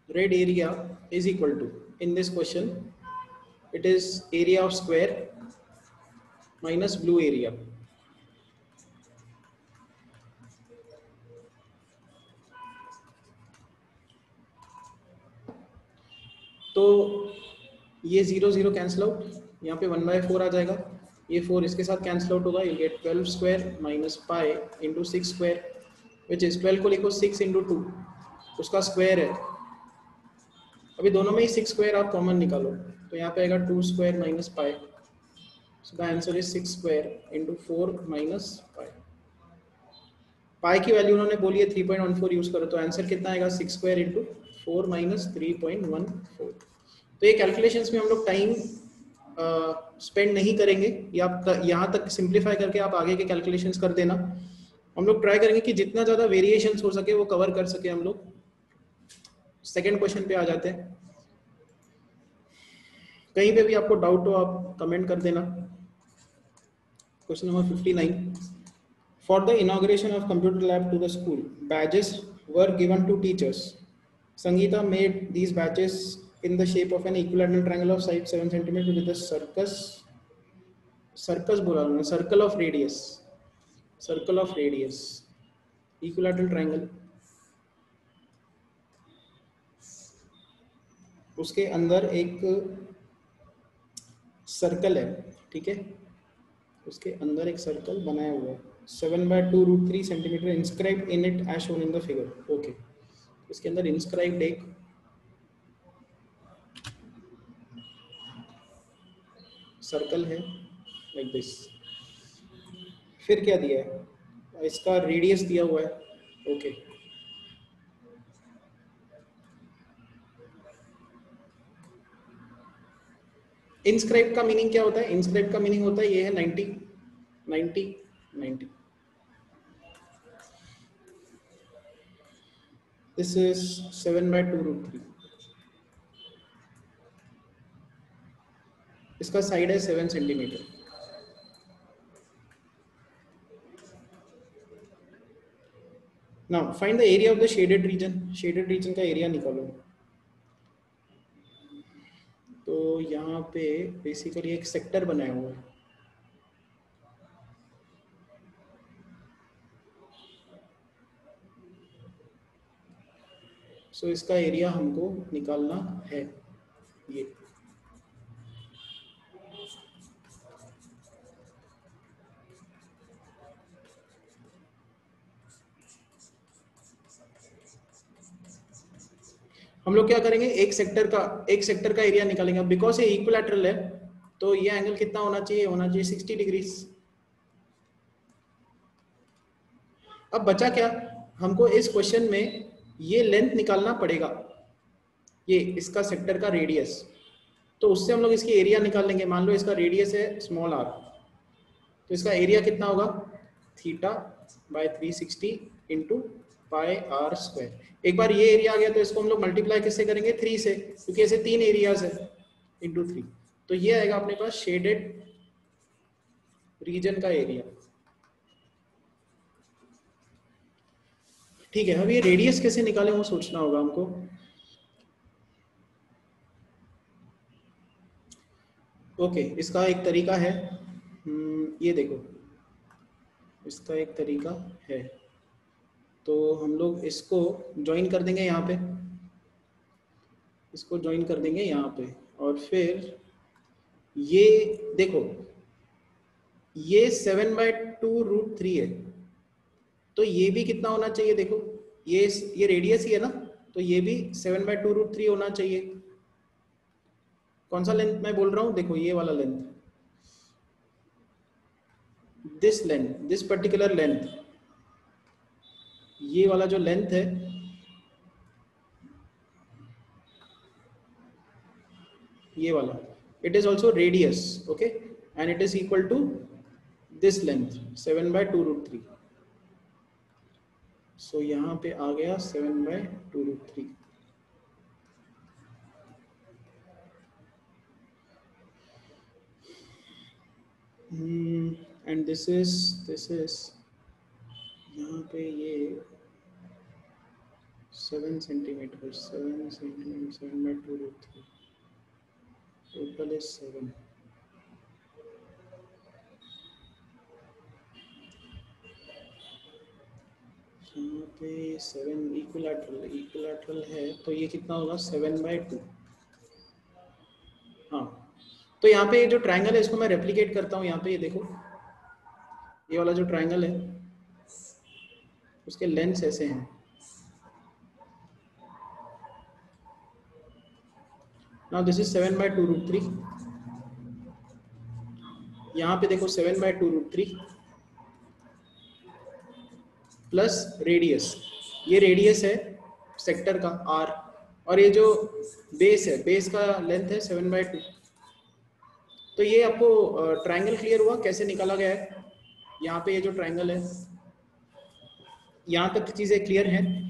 red area is equal to, in this question it is area of square minus blue area. तो ये 0 0 cancel out, यहाँ पे 1/4 आ जाएगा, ये 4 इसके साथ कैंसिल आउट होगा, you get 12 square minus pi into 6 square which is 12 को लिखो 6 इंटू 2 उसका स्क्वायर है, अभी दोनों में ही 6 स्क्वायर आप कॉमन निकालो तो यहाँ पे आएगा 2 square minus pi, so the answer is 6 square into 4 minus pi. Pi की वैल्यू उन्होंने बोली है 3.14 यूज करो, तो आंसर कितना आएगा 6 स्क्वायर इंटू 4 माइनस 3.14। तो ये कैलकुलेशंस में हम लोग टाइम स्पेंड नहीं करेंगे, ये आप यहाँ तक सिंप्लीफाई करके आप आगे के कैलकुलेशंस कर देना। हम लोग ट्राई करेंगे कि जितना ज़्यादा वेरिएशंस हो सके वो कवर कर सके हम लोग। सेकेंड क्वेश्चन पे आ जाते हैं, कहीं पे भी आपको डाउट हो आप कमेंट कर देना। Question number 59, for the inauguration of computer lab to the school, badges were given to teachers. Sangeeta made these badges in the shape of an equilateral triangle of side 7 cm with a circus बोला उन्होंने, circle of radius, equilateral triangle, उसके अंदर एक circle है, ठीक है, उसके अंदर एक सर्कल बनाया हुआ है 7/2√3 centimetre inscribed in it as shown in the figure. Okay, इसके अंदर इंस्क्राइब्ड एक सर्कल है लाइक दिस। फिर क्या दिया है, इसका रेडियस दिया हुआ है। ओके, इंस्क्राइब का मीनिंग क्या होता है, इंस्क्राइब का मीनिंग होता है ये है 90 90 90। दिस इज 7/2√3, इसका साइड है 7 centimetre. Now find the area of the shaded region, shaded region का एरिया निकालो। तो यहाँ पे बेसिकली एक सेक्टर बनाया हुआ है, सो इसका एरिया हमको निकालना है ये। हम लोग क्या करेंगे, एक सेक्टर का एरिया निकालेंगे। बिकॉज ये इक्विलैटरल है तो ये एंगल कितना होना चाहिए, 60 डिग्री। अब बचा क्या, हमको इस क्वेश्चन में ये लेंथ निकालना पड़ेगा, ये इसका सेक्टर का रेडियस, तो उससे हम लोग इसकी एरिया निकाल लेंगे। मान लो इसका रेडियस है स्मॉल r, तो इसका एरिया कितना होगा θ/360 इंटू पाई r स्क्वायर। एक बार ये एरिया आ गया तो इसको हम लोग मल्टीप्लाई किससे करेंगे, 3 से, क्योंकि ऐसे 3 एरियाज है, इंटू 3, तो ये आएगा अपने पास शेडेड रीजन का एरिया। ठीक है, अब ये रेडियस कैसे निकालें वो सोचना होगा हमको। ओके, इसका एक तरीका है, ये देखो, इसका एक तरीका है, तो हम लोग इसको ज्वाइन कर देंगे यहाँ पे, इसको ज्वाइन कर देंगे यहाँ पे, और फिर ये देखो ये 7/2√3 है, तो ये भी कितना होना चाहिए, देखो ये रेडियस ही है ना, तो ये भी 7/2√3 होना चाहिए। कौन सा लेंथ मैं बोल रहा हूँ, देखो ये वाला length, this length, this particular length, ये वाला जो लेंथ है ये वाला, it is also radius, okay, and it is equal to this length 7/2√3। So यहाँ पे आ गया 7/2√3। एंड दिस इज यहाँ पे ये 7 सेंटीमीटर 7/2√3 टोटल इज 7. यहाँ पे 7 इक्विलैटरल है तो ये कितना होगा 7/2. हाँ, तो यहाँ पे जो ट्रायंगल है इसको मैं रेप्लिकेट करता हूँ. यहाँ पे ये देखो, ये वाला जो ट्रायंगल है उसके लेंथ्स ऐसे हैं. Now this is 7/2√3. यहाँ पे देखो 7/2√3 प्लस रेडियस. ये रेडियस है सेक्टर का r, और ये जो बेस है, बेस का लेंथ है 7/2. तो ये आपको ट्रायंगल क्लियर हुआ कैसे निकाला गया है. यहाँ पे ये जो ट्रायंगल है, यहाँ तक चीजें क्लियर हैं.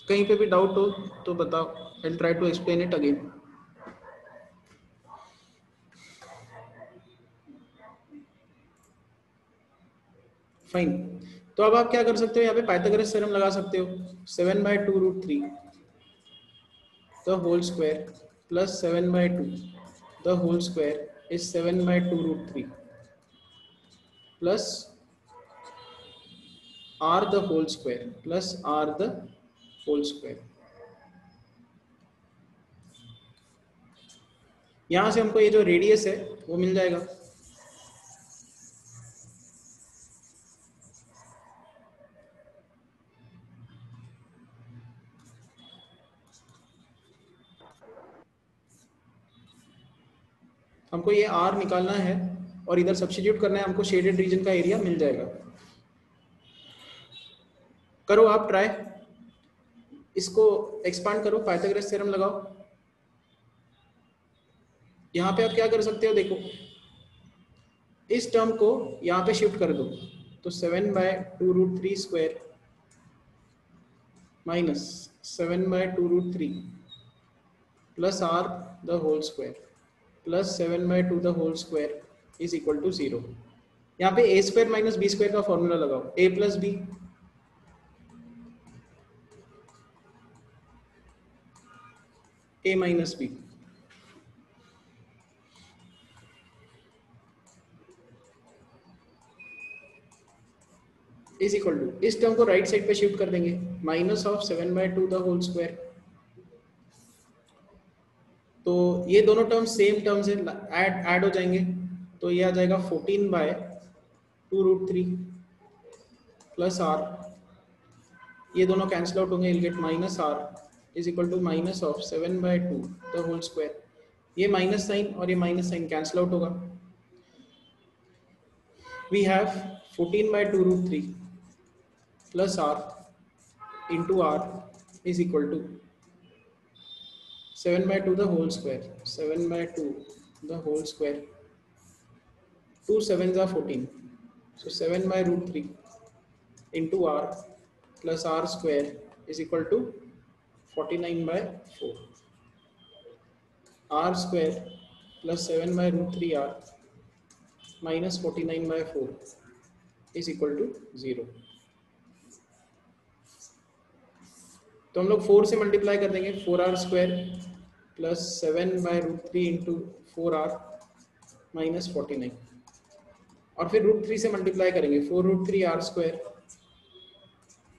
कहीं पे भी डाउट हो तो बताओ. I will try to explain it again. Fine. तो अब आप क्या कर सकते हो, यहाँ पे पाइथागोरस थ्योरम लगा सकते हो. 7/2√3 the whole square plus 7/2 the whole square is 7/2√3 plus r the whole square plus r the whole square. यहां से हमको ये जो रेडियस है वो मिल जाएगा. हमको ये r निकालना है और इधर सब्स्टिट्यूट करना है. हमको शेडेड रीजन का एरिया मिल जाएगा. करो आप ट्राई, इसको एक्सपांड करो, पाइथागोरस थ्योरम लगाओ. यहाँ पे आप क्या कर सकते हो, देखो इस टर्म को यहाँ पे शिफ्ट कर दो तो 7/2√3 square minus 7/2√3 plus r the whole square plus 7/2 the whole square is equal to 0. यहाँ पे a square minus b square का फॉर्मूला लगाओ. a plus b a minus b is equal to, इस टर्म को right side पे shift कर देंगे, minus of 7/2 the whole square. तो ये दोनों टर्म सेम टर्म्स है, ऐड हो जाएंगे. तो ये आ जाएगा 14/2√3 प्लस r. ये दोनों कैंसिल आउट होंगे, will get minus r is equal to minus of 7/2 the whole square. ये माइनस साइन और ये माइनस साइन कैंसिल आउट होगा. We have 14/2√3 plus r into r is equal to 7/2 the whole square. 7/2 the whole square. 2 7s are 14. So 7/√3 into r plus r square is equal to 49/4. R square plus 7/√3r minus 49/4 is equal to 0. तो हम लोग 4 से multiply कर देंगे. 4r square plus 7/√3 into 4r minus 49, और फिर √3 से multiply करेंगे. 4√3r square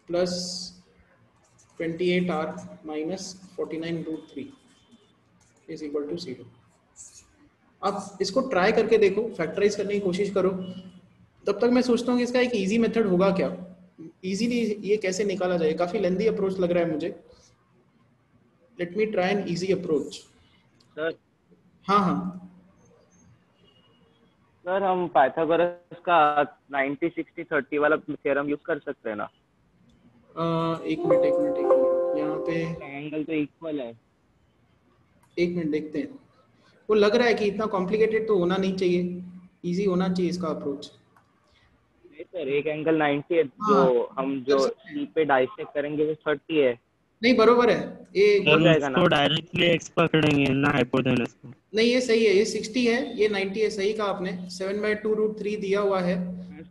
plus 28r minus 49√3 is equal to 0. अब इसको ट्राई करके देखो, फैक्टराइज करने की कोशिश करो. तब तक मैं सोचता हूँ कि इसका एक इजी मेथड होगा क्या, इजीली ये कैसे निकाला जाए. काफी लेंथी अप्रोच लग रहा है मुझे. Let me try an easy approach. Sir हाँ हाँ सर, हम पाइथागोरस का 90-60-30 वाला थ्योरम यूज कर सकते हैं ना. एक मिनट यहाँ पे एंगल तो इक्वल है. एक मिनट देखते हैं. वो लग रहा है कि इतना कॉम्प्लिकेटेड तो होना नहीं चाहिए, इजी होना चाहिए इसका अप्रोच. नहीं सर, एक एंगल 90 है, जो हम जो सी पे डाइसेक्ट करेंगे वो 30 है. नहीं बरोबर है ये. हो जाएगा ना. तो डायरेक्टली एक्स पकड़ेंगे ना हाइपोटेनस को. नहीं ये सही है, ये 60 है, ये 90 है. सही कहा आपने. 7/2√3 दिया हुआ है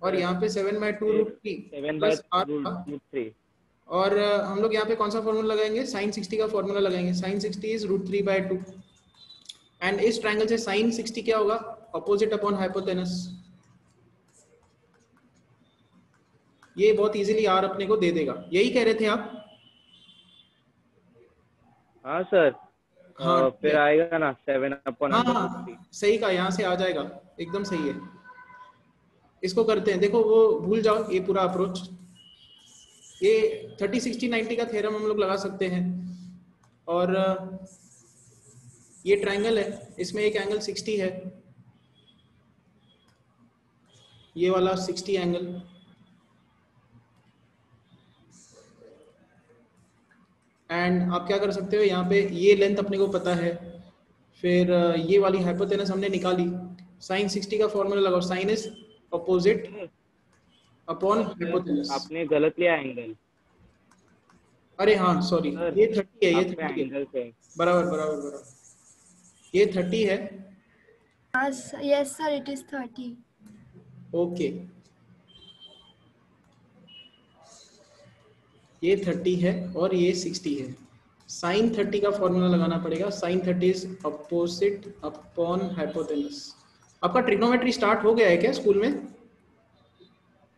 और यहाँ पे 7/2√3 प्लस r था। √3 और हम लोग यहाँ पे कौन सा फॉर्मूला लगाएंगे, sin 60 का फॉर्मूला लगाएंगे। sin 60 इज √3/2 एंड इस ट्रायंगल से sin 60 क्या होगा, अपोजिट अपॉन हाइपोटेनस। ये बहुत इजीली r अपने को दे देगा, यही कह रहे थे आप? हाँ सर। हाँ फिर आएगा ना 7/√3। हाँ सही कहा, यहाँ से आ जाएगा, एकदम सही है। इसको करते हैं, देखो वो भूल जाओ ये पूरा अप्रोच। ये 30 60 90 का थ्योरम हम लोग लगा सकते हैं। और ये ट्रायंगल है, इसमें एक एंगल 60 है, ये वाला 60 एंगल। एंड आप क्या कर सकते हो, यहाँ पे ये लेंथ अपने को पता है, फिर ये वाली हाइपोटेनस हमने निकाली। sin 60 का फॉर्मूला लगाओ, sin is opposite upon hypotenuse. आपने गलत लिया एंगल। अरे हाँ सॉरी, ये 30 है, ये 30 है, एंगल पे बराबर बराबर बराबर, ये 30 है। Yes sir, it is 30. Okay, ये 30 है और ये 60 है। sin 30 का फॉर्मूला लगाना पड़ेगा, sin 30 is opposite upon hypotenuse. आपका ट्रिग्नोमेट्री स्टार्ट हो गया है क्या स्कूल में?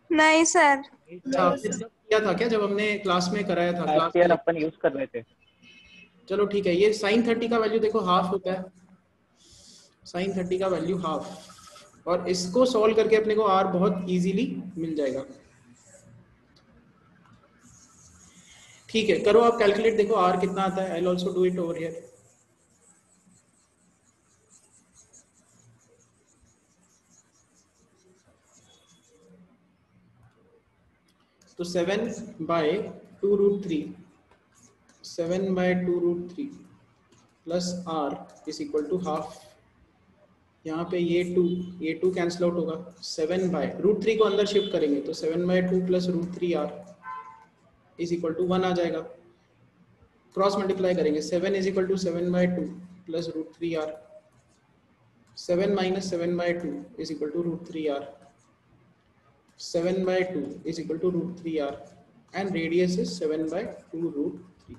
नहीं सर। अच्छा, आपने जब किया था क्या, जब हमने क्लास में कराया था? लास्ट ईयर अपन यूज कर रहे थे। चलो ठीक है, ये sin 30 का वैल्यू देखो हाफ होता है, sin 30 का वैल्यू हाफ, और इसको सॉल्व करके अपने को r बहुत इजीली मिल जाएगा। ठीक है, करो आप कैलकुलेट, देखो r कितना आता है। I will also do it over here. तो 7/2√3 7/2√3 plus r is equal to half. यहाँ पे ये 2 कैंसिल आउट होगा, 7/√3 को अंदर शिफ्ट करेंगे तो 7/2 plus √3r is equal to 1 आ जाएगा। क्रॉस मल्टीप्लाई करेंगे, 7 is equal to 7/2 plus √3r, 7 minus 7/2 is equal to √3r, 7/2 is equal to √3r and radius is 7/2√3।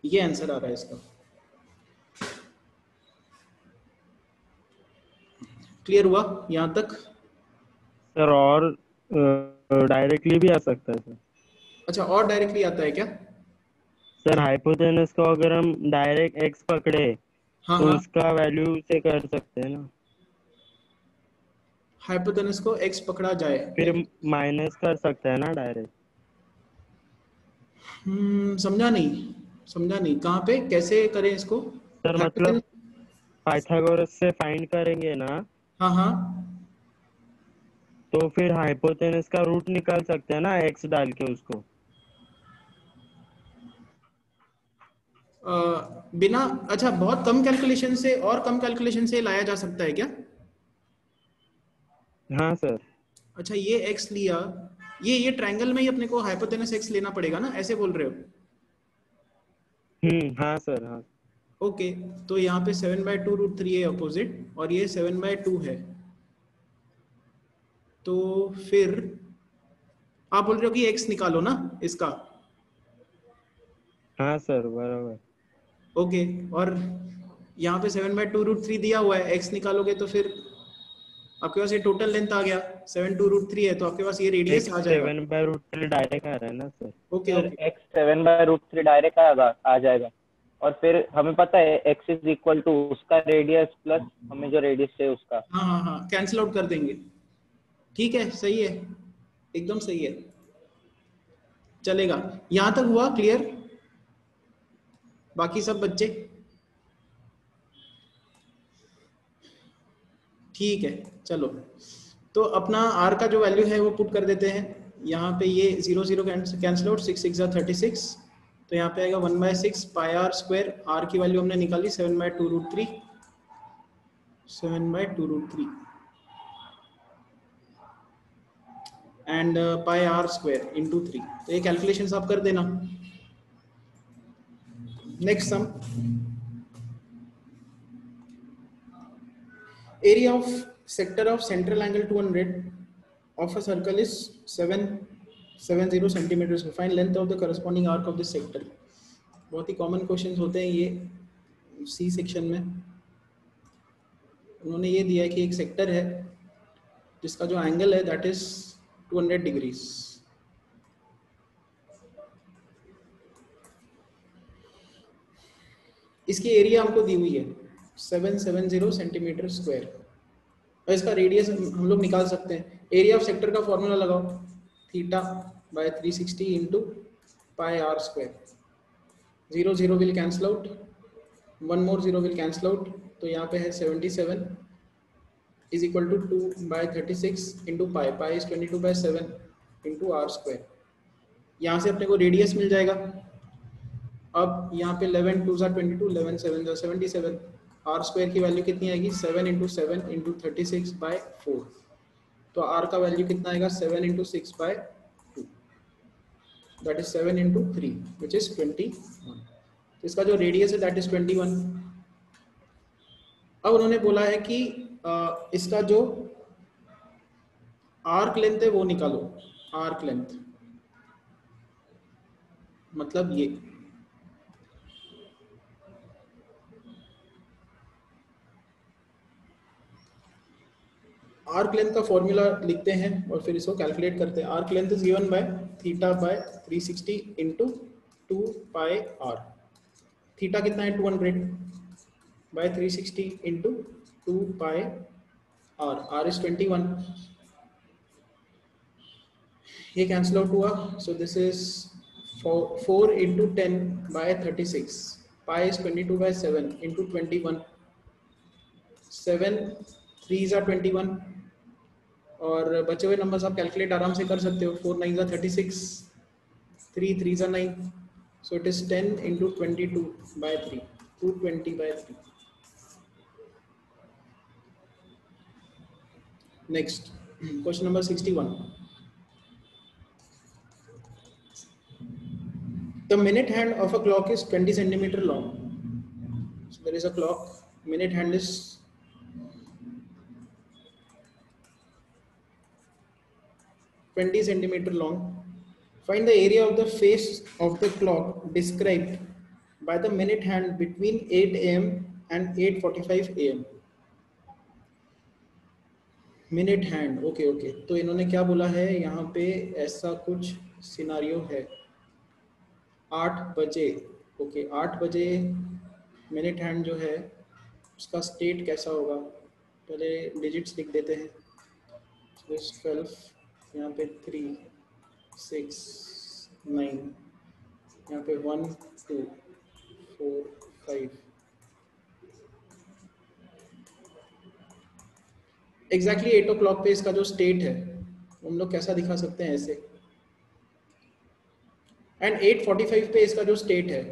ये आंसर आ रहा है इसका। क्लियर हुआ यहाँ तक? सर और डायरेक्टली भी आ सकता है सर। अच्छा, और डायरेक्टली आता है क्या? सर हाइपोटेनस को अगर हम डायरेक्ट x पकड़े हाँ तो हाँ, उसका वैल्यू से कर सकते हैं ना, हाइपोटेनस को x पकड़ा जाए फिर माइनस कर सकते हैं ना डायरेक्ट। समझा नहीं, कहाँ पे कैसे करें इसको? सर मतलब पाइथागोरस से फाइंड करेंगे ना, हाँ हाँ, तो फिर हाइपोटेनस का रूट निकाल सकते हैं ना x डाल के उसको। बिना, अच्छा बहुत कम कैलकुलेशन से, और कम कैलकुलेशन से लाया जा सकता है क्या? हाँ सर। अच्छा, ये x लिया, ये ट्रायंगल में ही अपने को हाइपोटेनस x लेना पड़ेगा ना, ऐसे बोल रहे हो? हाँ सर हाँ। ओके, तो यहाँ पे 7/2√3 है अपोजिट, और ये 7/2 है, तो फिर आप बोल रहे हो कि x निकालो ना इसका। हाँ सर बराबर। ओके, और यहाँ पे 7/2√3 दिया हुआ है, x निकालोगे तो फिर आपके पास ये टोटल लेंथ आ गया, 7/2√3 है, तो आपके पास ये रेडियस आ जाएगा। 7/√3 डायरेक्ट आ रहा है ना sir. Okay sir okay, x 7/√3 direct आ जाएगा, और फिर हमें पता है x इज इक्वल टू उसका रेडियस प्लस हमें जो रेडियस है उसका। हाँ हाँ हाँ, कैंसिल आउट कर देंगे। ठीक है, सही है, एकदम सही है, चलेगा। यहाँ तक हुआ क्लियर? बाकी सब बच्चे ठीक है? चलो, तो अपना r का जो वैल्यू है वो पुट कर देते हैं। यहाँ पे ये 0 0 कैंसिल आउट, 6 6 36, तो यहाँ पे आएगा 1/6 पाई r स्क्वायर। r की वैल्यू हमने निकाली 7/2√3 and pi r square into 3। तो ये कैलकुलेशंस आप कर देना। Next sum, area of sector of central angle 200 of a circle is 770 centimeters. Find length of the corresponding arc of this sector. बहुत ही common questions होते हैं ये सी सेक्शन में। उन्होंने ये दिया है कि एक सेक्टर है जिसका जो एंगल है दैट इज 200 डिग्रीज। इसकी एरिया हमको दी हुई है 770 सेंटीमीटर स्क्वायर और इसका रेडियस हम लोग निकाल सकते हैं। एरिया ऑफ सेक्टर का फॉर्मूला लगाओ, theta by 360 into pi r square. 0 0 will cancel out, 1 more 0 will cancel out, तो यहाँ पे है 77 is equal to 2 by 36 into pi, pi is 22/7 into r square. यहाँ से अपने को रेडियस मिल जाएगा। अब यहाँ पे 11 2 22, 11 7 77, आर स्क्वायर की वैल्यू कितनी आएगी 7 इंटू 7 इंटू 36/4, तो आर का वैल्यू कितना आएगा 7 into 6/2, that is 7 into 3 which is 21। तो इसका जो रेडियस है दैट इज 21। अब उन्होंने बोला है कि इसका जो आर्क लेंथ है वो निकालो। आर्क लेंथ मतलब ये आर्क लेंथ का फॉर्मूला लिखते हैं और फिर इसको कैलकुलेट करते हैं। Arc length is given by theta by 360 into 2 pi r. Theta कितना है 200 by 360 into 2 pi r, r is 21। ये कैंसिल आउट हुआ, so this is 4 into 10 by 36, pi is 22/7 into 21, 7 3s are 21 और बचे हुए नंबर्स आप कैलकुलेट आराम से कर सकते हो। 4 9s are 36, 3 3s are 9, so it is 10 into 22/3, 220/3। Next, question number 61. The minute hand of a clock is 20 centimeter long. So there is a clock, minute hand is 20 centimeter long. Find the area of the face of the clock described by the minute hand between 8 AM and 8:45 AM. Minute hand, okay okay. तो इन्होंने क्या बोला है यहाँ पे, ऐसा कुछ scenario है 8 बजे, ओके 8 बजे मिनट हैंड जो है उसका स्टेट कैसा होगा। पहले डिजिट्स लिख देते हैं, 12, यहाँ पे 3 6 9, यहाँ पे 1 2 4 5। एग्जैक्टली 8 o'clock पे इसका जो स्टेट है हम लोग कैसा दिखा सकते हैं ऐसे, एंड 8:45 पे इसका जो स्टेट है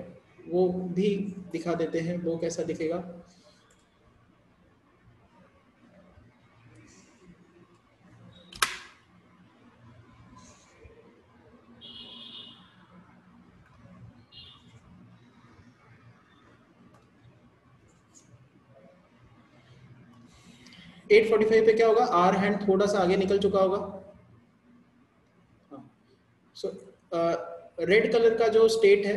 वो भी दिखा देते हैं। वो कैसा दिखेगा, एट 45 पे क्या होगा, आर हैंड थोड़ा सा आगे निकल चुका होगा। सो रेड कलर का जो स्टेट है,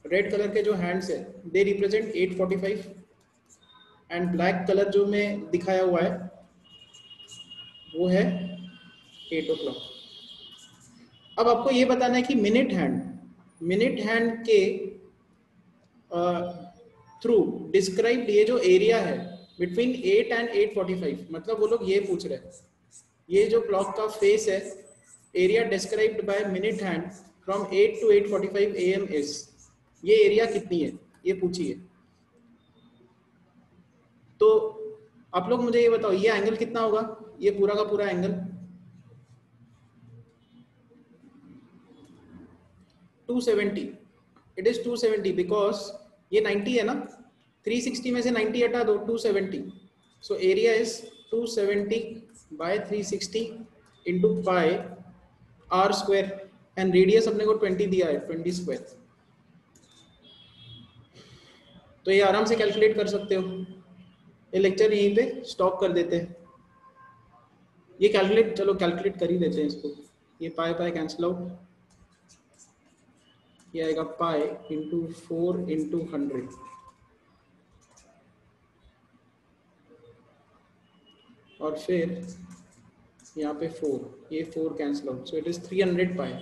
रेड कलर के जो हैंड्स है they represent 8:45 and black colour जो में दिखाया हुआ है वो है 8 o'clock। अब आपको ये बताना है कि मिनट हैंड के थ्रू डिस्क्राइब ये जो एरिया है बिटवीन 8 एंड 8:45, मतलब वो लोग ये पूछ रहे हैं ये जो क्लॉक का फेस है, area described by minute hand from 8 to 8:45 AM is, ये एरिया कितनी है ये पूछिए। तो आप लोग मुझे ये बताओ ये एंगल कितना होगा, ये पूरा का पूरा एंगल 270, इट इज 270 बिकॉज ये 90 है ना, 360 में से 90 हटा दो, 270। So area is 270 by 360 into pi r square and radius अपने को 20 दिया है, 20 स्क्वायर। तो ये आराम से कैलकुलेट कर सकते हो। ये लेक्चर यहीं पे स्टॉप कर देते हैं। ये कैलकुलेट, चलो कैलकुलेट कर ही देते हैं इसको। ये पाई पाई कैंसिल आउट, ये आएगा पाई इंटू 4 इंटू 100 और फिर यहाँ पे 4, ये 4 cancel out, so it is 300 pi.